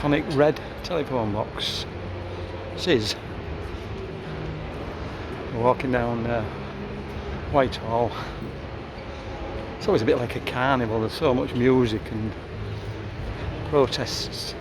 iconic red telephone box. This is. We're walking down Whitehall. It's always a bit like a carnival. There's so much music and protests.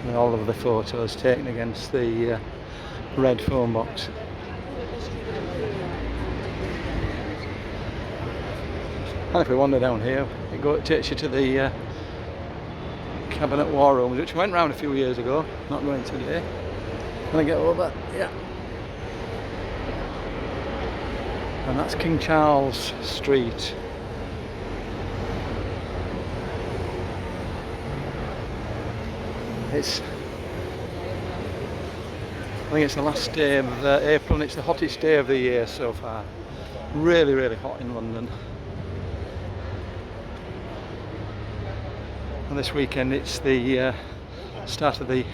And all of the photos taken against the red phone box. And if we wander down here, it takes you to the Cabinet War Rooms, which we went round a few years ago. Not going today. Can I get over? Yeah. And that's King Charles Street. I think it's the last day of April, and it's the hottest day of the year so far. Really, really hot in London. And this weekend it's the start of the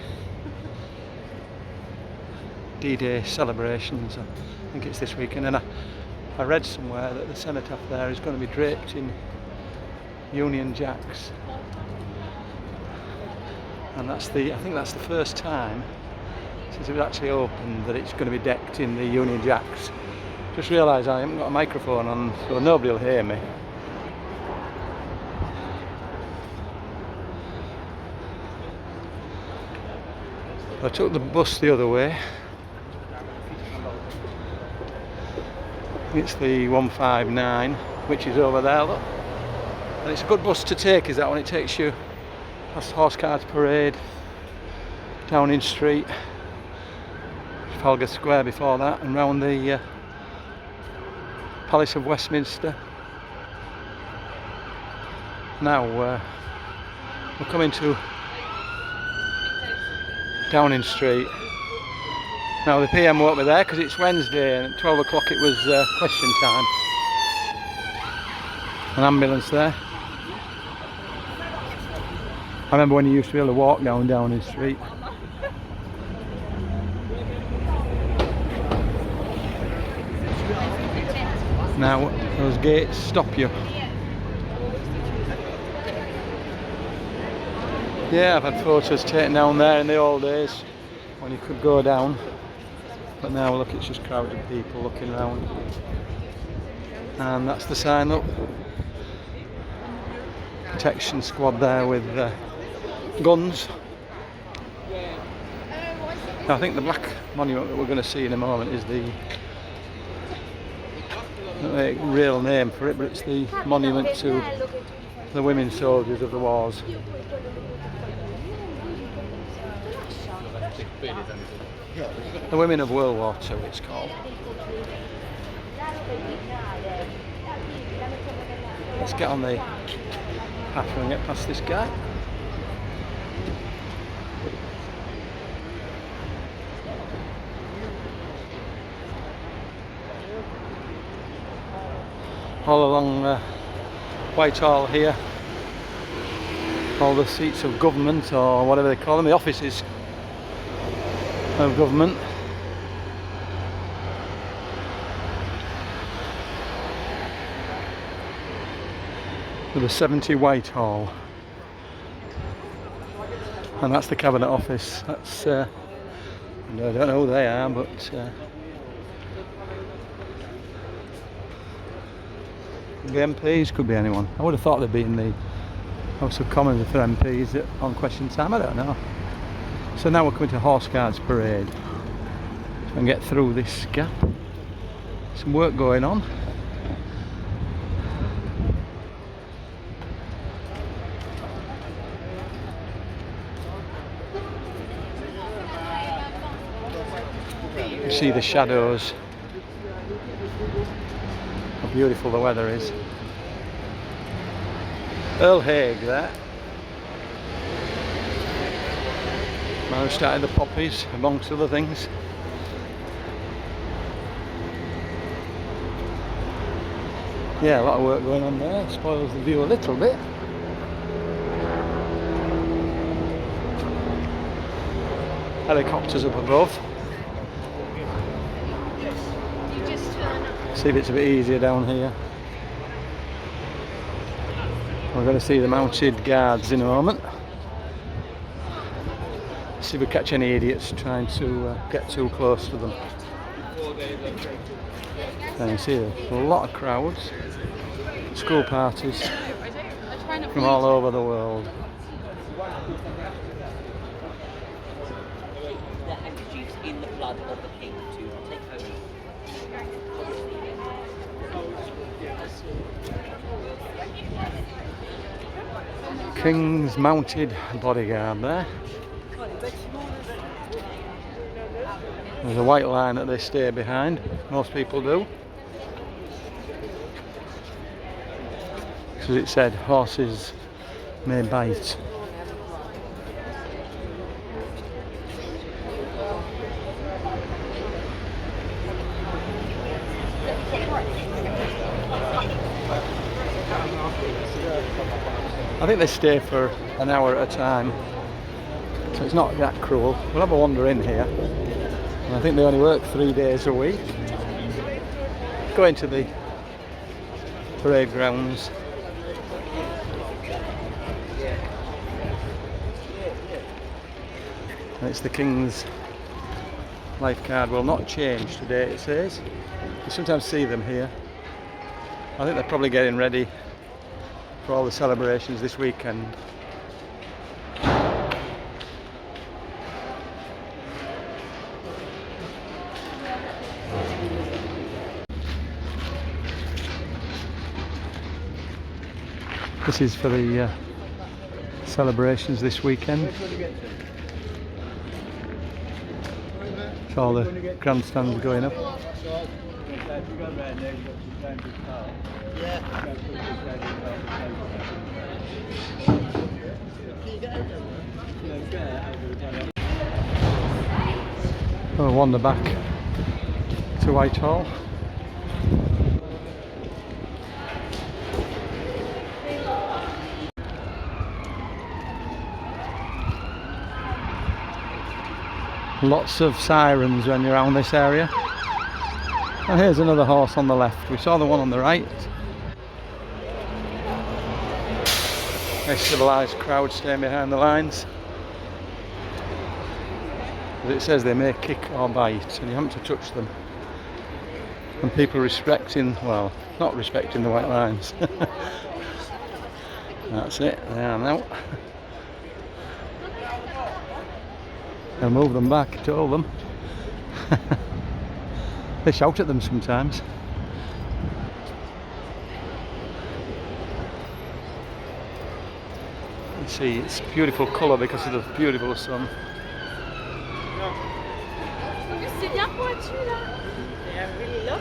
D-Day celebrations. I think it's this weekend, and I read somewhere that the cenotaph there is going to be draped in Union Jacks. And I think that's the first time since it was actually opened that it's going to be decked in the Union Jacks. Just realised I haven't got a microphone on, so nobody will hear me. I took the bus the other way. It's the 159, which is over there, look. And it's a good bus to take, is that one? It takes you past Horse Cards Parade, Downing Street, Trafalgar Square before that, and round the Palace of Westminster. Now we're coming to Downing Street. Now the PM won't be there because it's Wednesday, and at 12 o'clock it was question time. An ambulance there. I remember when you used to be able to walk down Downing Street. Now those gates stop you. Yeah, I've had photos taken down there in the old days when you could go down. But now look, it's just crowded people looking around. And that's the sign up. Protection squad there with guns. Now, I think the black monument that we're going to see in a moment is the real name for it, but it's the monument to the women soldiers of the wars. The women of World War II it's called. Let's get on the path and get past this guy. All along Whitehall here, all the seats of government, or whatever they call them, the offices of government. With the 70 Whitehall, and that's the Cabinet Office. That's I don't know who they are, but the MPs could be anyone. I would have thought they'd be in the House of Commons for MPs on question time. I don't know. So now we're coming to Horse Cards Parade and get through this gap. Some work going on. You see the shadows. How beautiful the weather is. Earl Haig there. Man who started the poppies, amongst other things. Yeah, a lot of work going on there. Spoils the view a little bit. Helicopters up above. See if it's a bit easier down here. We're going to see the mounted guards in a moment. See if we catch any idiots trying to get too close to them. And you see a lot of crowds, school parties from all over the world. In the blood of the king to take over. King's mounted bodyguard there. There's a white line that they stay behind, most people do. Because it said horses may bite. I think they stay for an hour at a time, so it's not that cruel. We'll have a wander in here. And I think they only work 3 days a week. Go into the parade grounds. And it's the King's lifeguard will not change today, it says. You sometimes see them here. I think they're probably getting ready for all the celebrations this weekend. This is for the celebrations this weekend. It's all the grandstands going up. We'll wander back to Whitehall. Lots of sirens when you're around this area. And here's another horse on the left. We saw the one on the right. A civilised crowd staying behind the lines. As it says, they may kick or bite, and you haven't to touch them. And people respecting, well, not respecting the white lines. That's it, they are now. They'll move them back to all them. They shout at them sometimes. You see, it's beautiful colour because of the beautiful sun. C'est bien pointu là. Yeah, really low.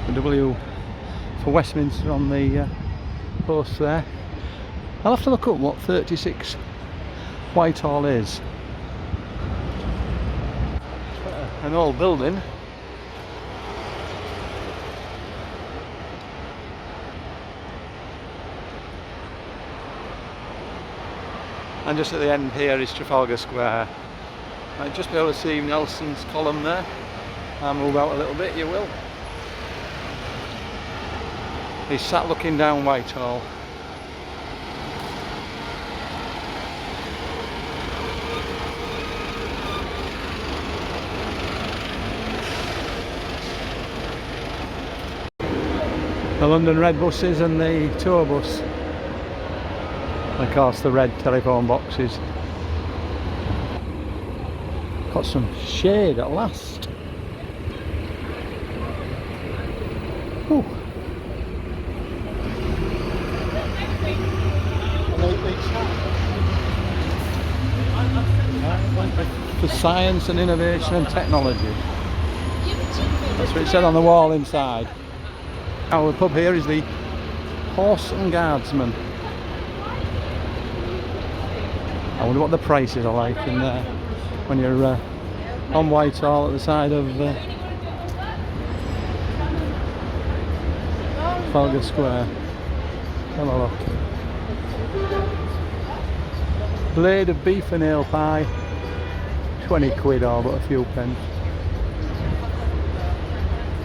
The W for Westminster on the post there. I'll have to look up what 36 Whitehall is. An old building. And just at the end here is Trafalgar Square. Might just be able to see Nelson's column there. I'll move out a little bit, you will. He's sat looking down Whitehall. The London Red buses and the tour bus. And of course the red telephone boxes. Got some shade at last. Ooh. For science and innovation and technology. That's what it said on the wall inside. Our pub here is the Horse and Guardsman. I wonder what the prices are like in there when you're on Whitehall at the side of Trafalgar Square. Have a look. Blade of beef and ale pie, 20 quid, all but a few pence.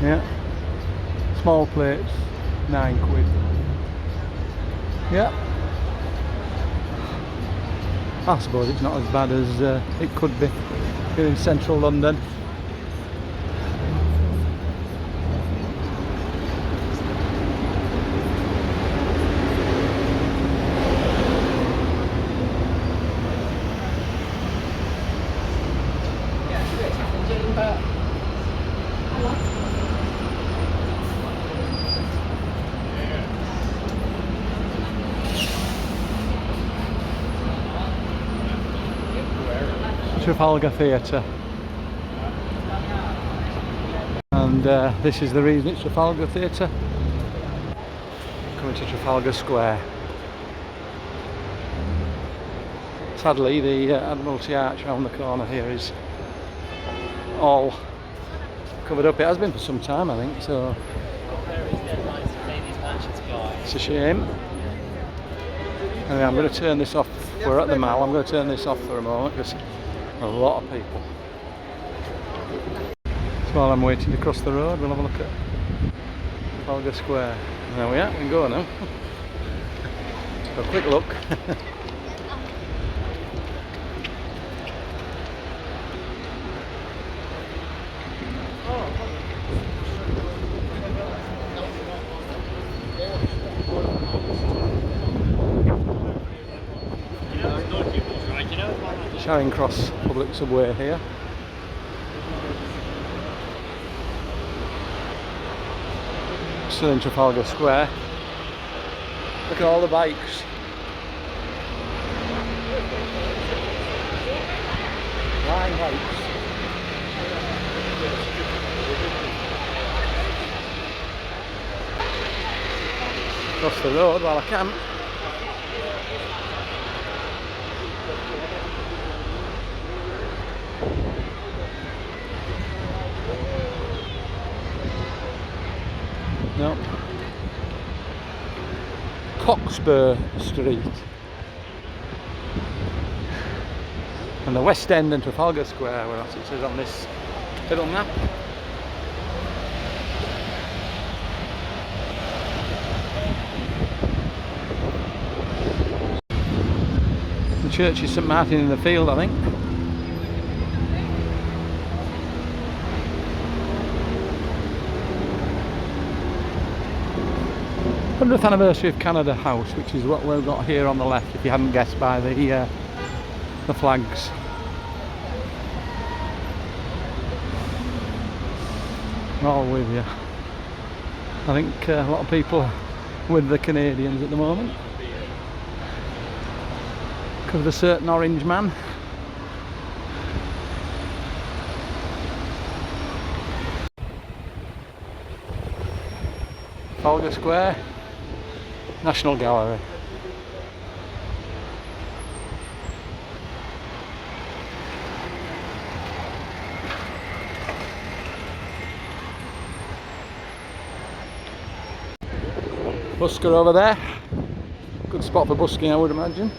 Yeah. Small plates, 9 quid. Yeah. I suppose it's not as bad as it could be here in central London. Trafalgar Theatre, and this is the reason it's Trafalgar Theatre. Coming to Trafalgar Square. Sadly, the Admiralty Arch around the corner here is all covered up. It has been for some time, I think, so it's a shame. Anyway, I'm going to turn this off. We're at the Mall. I'm going to turn this off for a moment because a lot of people. So while I'm waiting to cross the road, we'll have a look at Trafalgar Square. There we are, we can go now. A quick look. Charing Cross public subway here. Still in Trafalgar Square. Look at all the bikes. Line bikes. Across the road while I can. No. Cockspur Street. And the West End and Trafalgar Square, where else it says on this little map. The church is St Martin in the Field, I think. 100th anniversary of Canada House, which is what we've got here on the left, if you hadn't guessed by the flags. All with you. I think a lot of people with the Canadians at the moment. Because of a certain orange man. Trafalgar Square, National Gallery. Busker over there. Good spot for busking, I would imagine.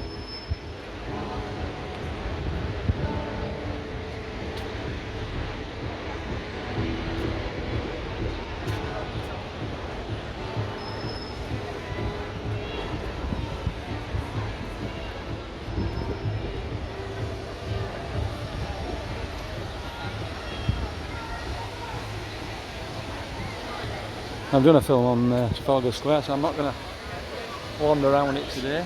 I've done a film on Trafalgar Square, so I'm not going to wander around it today.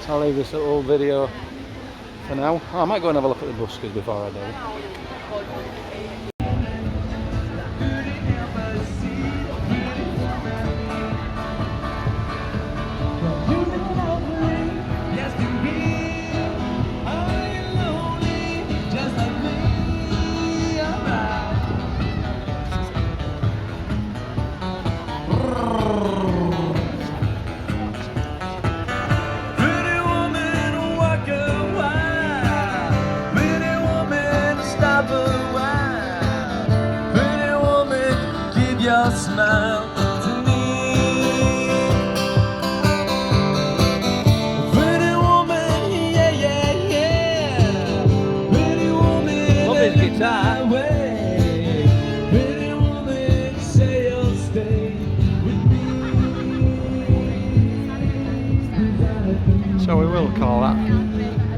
So I'll leave this little video for now. Oh, I might go and have a look at the buskers before I do.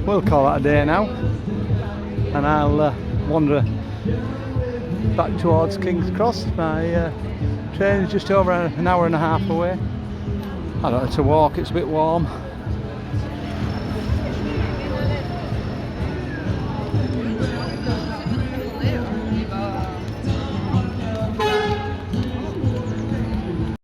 we'll call that a day now, and I'll wander back towards King's Cross. My train is just over an hour and a half away. I don't know, to walk, it's a bit warm.